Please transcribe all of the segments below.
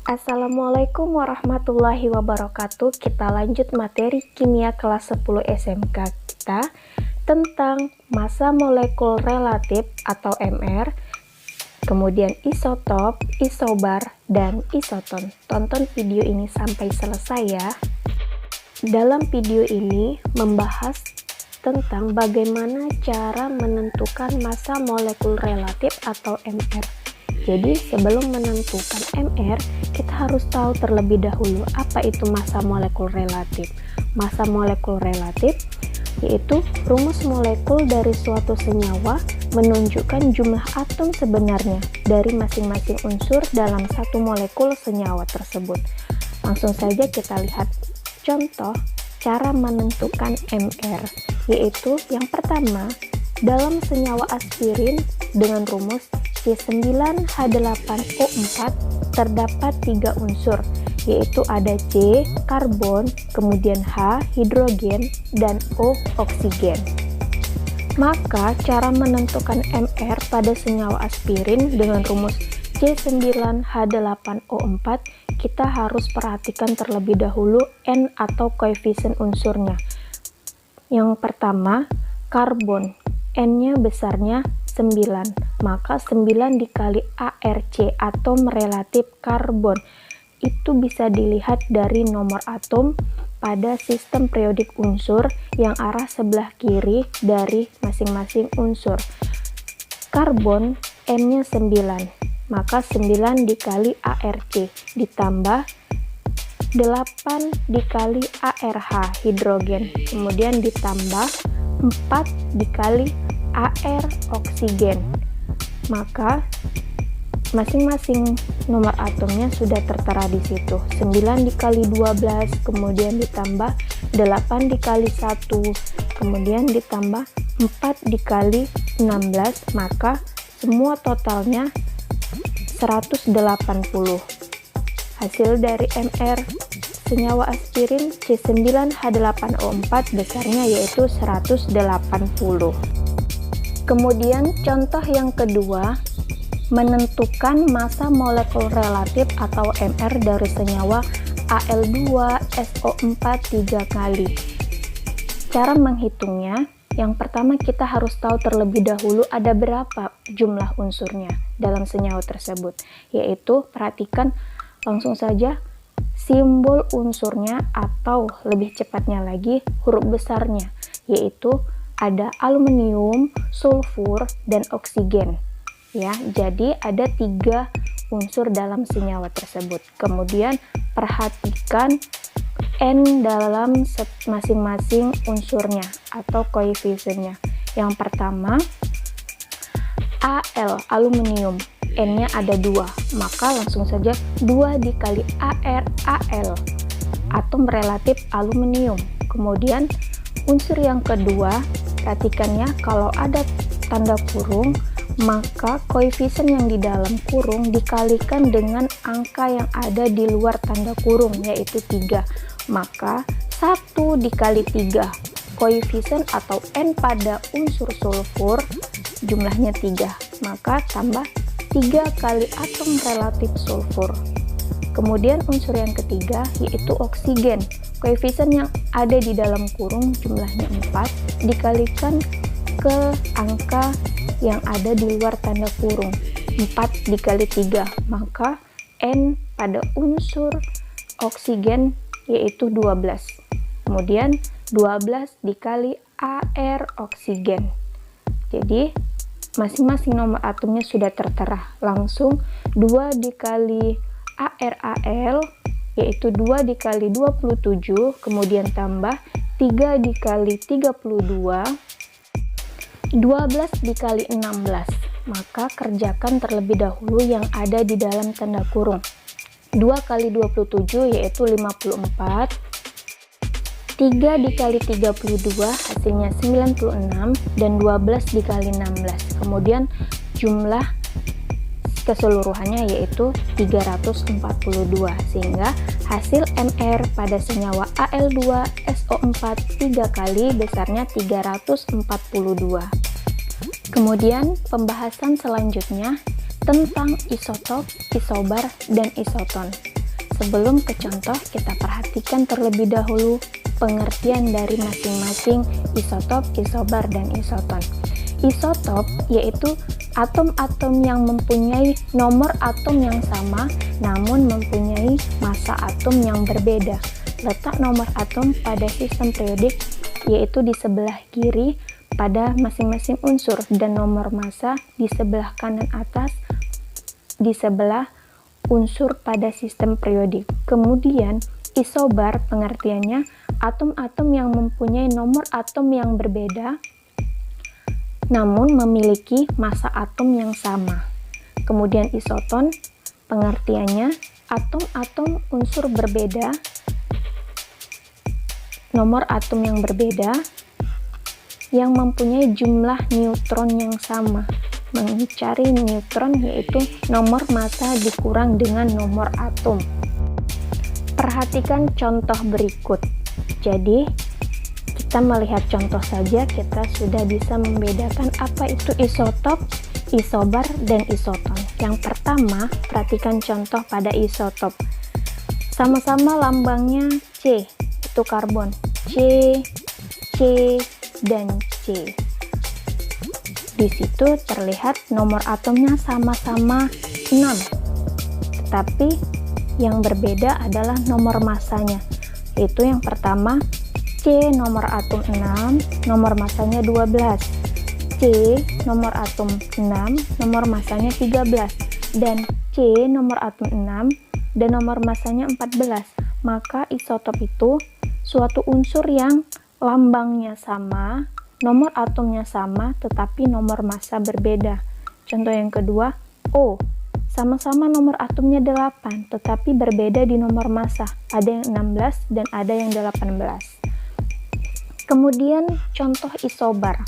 Assalamualaikum warahmatullahi wabarakatuh. Kita lanjut materi kimia kelas 10 SMK kita tentang massa molekul relatif atau MR, kemudian isotop, isobar, dan isoton. Tonton video ini sampai selesai ya. Dalam video ini membahas tentang bagaimana cara menentukan massa molekul relatif atau MR. Jadi sebelum menentukan MR, kita harus tahu terlebih dahulu apa itu massa molekul relatif. Massa molekul relatif yaitu rumus molekul dari suatu senyawa menunjukkan jumlah atom sebenarnya dari masing-masing unsur dalam satu molekul senyawa tersebut. Langsung saja kita lihat contoh cara menentukan MR, yaitu yang pertama, dalam senyawa aspirin dengan rumus C9H8O4 terdapat 3 unsur, yaitu ada C, karbon, kemudian H, hidrogen, dan O, oksigen. Maka cara menentukan MR pada senyawa aspirin dengan rumus C9H8O4, kita harus perhatikan terlebih dahulu N atau koefisien unsurnya. Yang pertama, karbon, N-nya besarnya 9, maka 9 dikali ARC atom relatif karbon. Itu bisa dilihat dari nomor atom pada sistem periodik unsur yang arah sebelah kiri dari masing-masing unsur. Karbon N-nya 9, maka 9 dikali ARC ditambah 8 dikali ARH hidrogen, kemudian ditambah 4 dikali AR oksigen. Maka masing-masing nomor atomnya sudah tertera di situ. 9 dikali 12, kemudian ditambah 8 dikali 1, kemudian ditambah 4 dikali 16, maka semua totalnya 180. Hasil dari MR senyawa aspirin C9H8O4 besarnya yaitu 180. Kemudian contoh yang kedua, menentukan massa molekul relatif atau MR dari senyawa Al2SO4 3 kali. Cara menghitungnya, yang pertama kita harus tahu terlebih dahulu ada berapa jumlah unsurnya dalam senyawa tersebut, yaitu perhatikan langsung saja simbol unsurnya atau lebih cepatnya lagi huruf besarnya, yaitu ada aluminium, sulfur, dan oksigen. Ya, jadi ada 3 unsur dalam senyawa tersebut. Kemudian perhatikan N dalam masing-masing unsurnya atau koefisiennya. Yang pertama, Al, aluminium, N-nya ada 2, maka langsung saja 2 dikali Al, atom relatif aluminium. Kemudian unsur yang kedua, perhatikan ya, kalau ada tanda kurung, maka koefisien yang di dalam kurung dikalikan dengan angka yang ada di luar tanda kurung, yaitu 3. Maka 1 dikali 3, koefisien atau N pada unsur sulfur jumlahnya 3, maka tambah 3 kali atom relatif sulfur. Kemudian unsur yang ketiga yaitu oksigen. Koefisien yang ada di dalam kurung jumlahnya 4 dikalikan ke angka yang ada di luar tanda kurung, 4 dikali 3, maka N pada unsur oksigen yaitu 12. Kemudian 12 dikali AR oksigen. Jadi masing-masing nomor atomnya sudah tertera. Langsung 2 dikali ARAL yaitu 2 dikali 27, kemudian tambah 3 dikali 32, 12 dikali 16. Maka kerjakan terlebih dahulu yang ada di dalam tanda kurung. 2 kali 27 yaitu 54, 3 dikali 32 hasilnya 96, dan 12 dikali 16. Kemudian jumlah keseluruhannya yaitu 342, sehingga hasil MR pada senyawa Al2SO4 3 kali besarnya 342. Kemudian pembahasan selanjutnya tentang isotop, isobar, dan isoton. sebelum ke contoh, kita perhatikan terlebih dahulu pengertian dari masing-masing isotop, isobar, dan isoton. Isotop yaitu atom-atom yang mempunyai nomor atom yang sama namun mempunyai massa atom yang berbeda. Letak nomor atom pada sistem periodik yaitu di sebelah kiri pada masing-masing unsur dan nomor massa di sebelah kanan atas di sebelah unsur pada sistem periodik. Kemudian isobar pengertiannya atom-atom yang mempunyai nomor atom yang berbeda namun memiliki massa atom yang sama. Kemudian isoton pengertiannya atom-atom unsur berbeda, nomor atom yang berbeda yang mempunyai jumlah neutron yang sama. Mencari neutron yaitu nomor massa dikurang dengan nomor atom. Perhatikan contoh berikut. Jadi kita melihat contoh saja, kita sudah bisa membedakan apa itu isotop, isobar, dan isoton. Yang pertama, perhatikan contoh pada isotop. Sama-sama lambangnya C, itu karbon. C, dan C. Di situ terlihat nomor atomnya sama-sama 6. Tetapi yang berbeda adalah nomor massanya. Yaitu yang pertama, C nomor atom 6, nomor massanya 12. C nomor atom 6, nomor massanya 13. Dan C nomor atom 6 dan nomor massanya 14. Maka isotop itu suatu unsur yang lambangnya sama, nomor atomnya sama, tetapi nomor massa berbeda. Contoh yang kedua, O. Sama-sama nomor atomnya 8, tetapi berbeda di nomor massa. Ada yang 16 dan ada yang 18. Kemudian contoh isobar.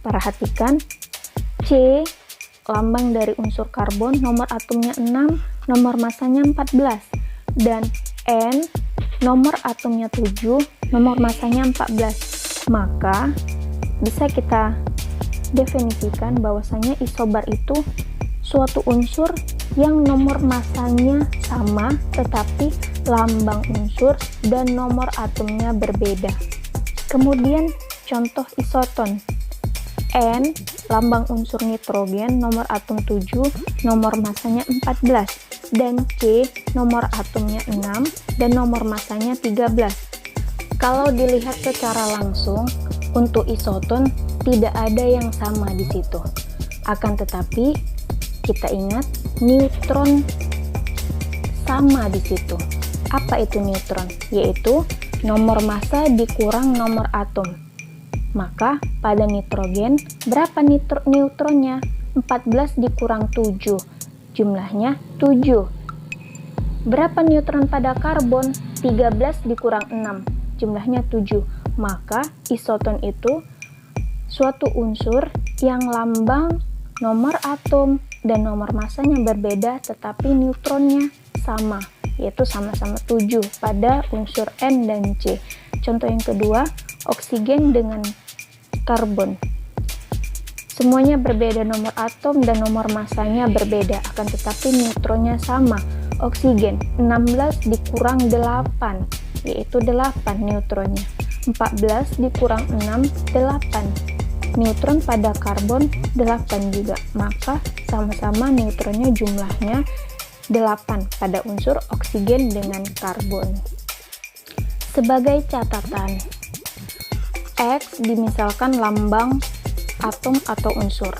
Perhatikan C lambang dari unsur karbon, nomor atomnya 6, nomor massanya 14, dan N nomor atomnya 7, nomor massanya 14. Maka bisa kita definisikan bahwasanya isobar itu suatu unsur yang nomor massanya sama tetapi lambang unsur dan nomor atomnya berbeda. Kemudian contoh isoton. N lambang unsur nitrogen, nomor atom 7, nomor massanya 14, dan C nomor atomnya 6 dan nomor massanya 13. Kalau dilihat secara langsung untuk isoton tidak ada yang sama di situ. Akan tetapi kita ingat neutron sama di situ. Apa itu neutron? Yaitu nomor massa dikurang nomor atom. Maka pada nitrogen berapa neutronnya? 14 dikurang 7, jumlahnya 7. Berapa neutron pada karbon? 13 dikurang 6, jumlahnya 7. Maka isoton itu suatu unsur yang lambang nomor atom dan nomor massanya berbeda tetapi neutronnya sama, yaitu sama-sama 7 pada unsur N dan C. Contoh yang kedua, oksigen dengan karbon. Semuanya berbeda nomor atom dan nomor massanya berbeda, akan tetapi neutronnya sama. Oksigen 16 dikurang 8, yaitu 8 neutronnya. 14 dikurang 6, 8. Neutron pada karbon 8 juga, maka sama-sama neutronnya jumlahnya 8 pada unsur oksigen dengan karbon. Sebagai catatan, X dimisalkan lambang atom atau unsur,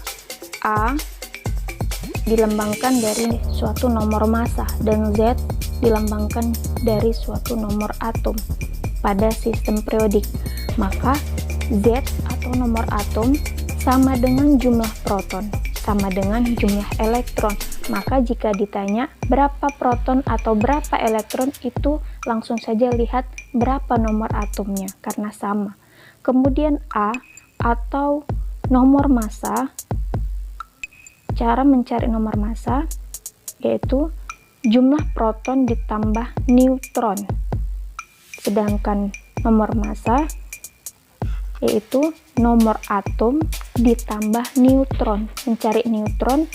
A dilambangkan dari suatu nomor massa, dan Z dilambangkan dari suatu nomor atom pada sistem periodik. Maka Z atau nomor atom sama dengan jumlah proton, sama dengan jumlah elektron. Maka jika ditanya berapa proton atau berapa elektron, itu langsung saja lihat berapa nomor atomnya karena sama. Kemudian A atau nomor massa, cara mencari nomor massa yaitu jumlah proton ditambah neutron. Sedangkan nomor massa yaitu nomor atom ditambah neutron. Mencari neutron,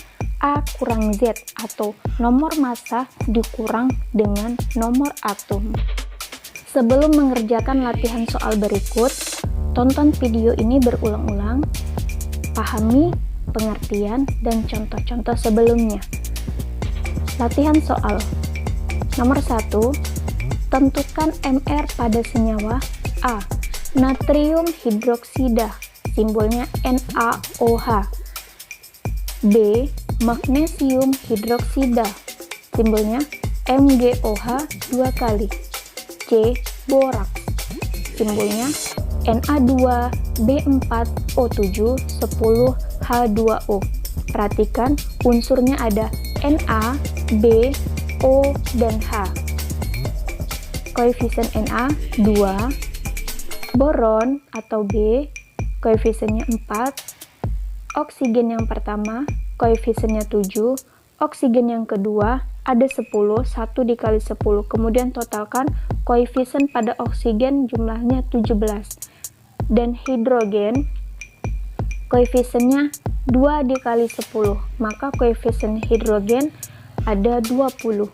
A kurang Z atau nomor massa dikurang dengan nomor atom. Sebelum mengerjakan latihan soal berikut, tonton video ini berulang-ulang, pahami pengertian dan contoh-contoh sebelumnya. Latihan soal nomor 1, tentukan MR pada senyawa A. Natrium hidroksida, simbolnya NaOH. B. Magnesium hidroksida, simbolnya MgOH 2 kali. C. Boraks, simbolnya Na2B4O7 10H2O. Perhatikan unsurnya ada Na, B, O, dan H. Koefisien Na 2, boron atau B, koefisiennya 4, oksigen yang pertama, koefisiennya 7, oksigen yang kedua, ada 10, 1 dikali 10, kemudian totalkan koefisien pada oksigen jumlahnya 17, dan hidrogen, koefisiennya 2 dikali 10, maka koefisien hidrogen ada 20.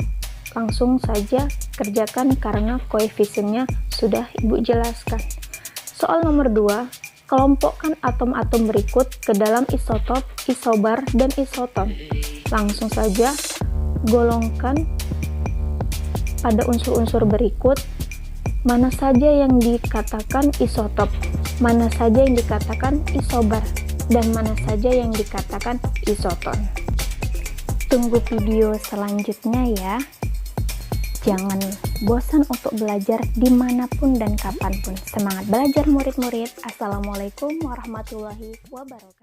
Langsung saja kerjakan karena koefisiennya sudah Ibu jelaskan. Soal nomor 2, kelompokkan atom-atom berikut ke dalam isotop, isobar, dan isoton. Langsung saja golongkan pada unsur-unsur berikut, mana saja yang dikatakan isotop, mana saja yang dikatakan isobar, dan mana saja yang dikatakan isoton. Tunggu video selanjutnya ya. Jangan bosan untuk belajar dimanapun dan kapanpun. Semangat belajar murid-murid. Assalamualaikum warahmatullahi wabarakatuh.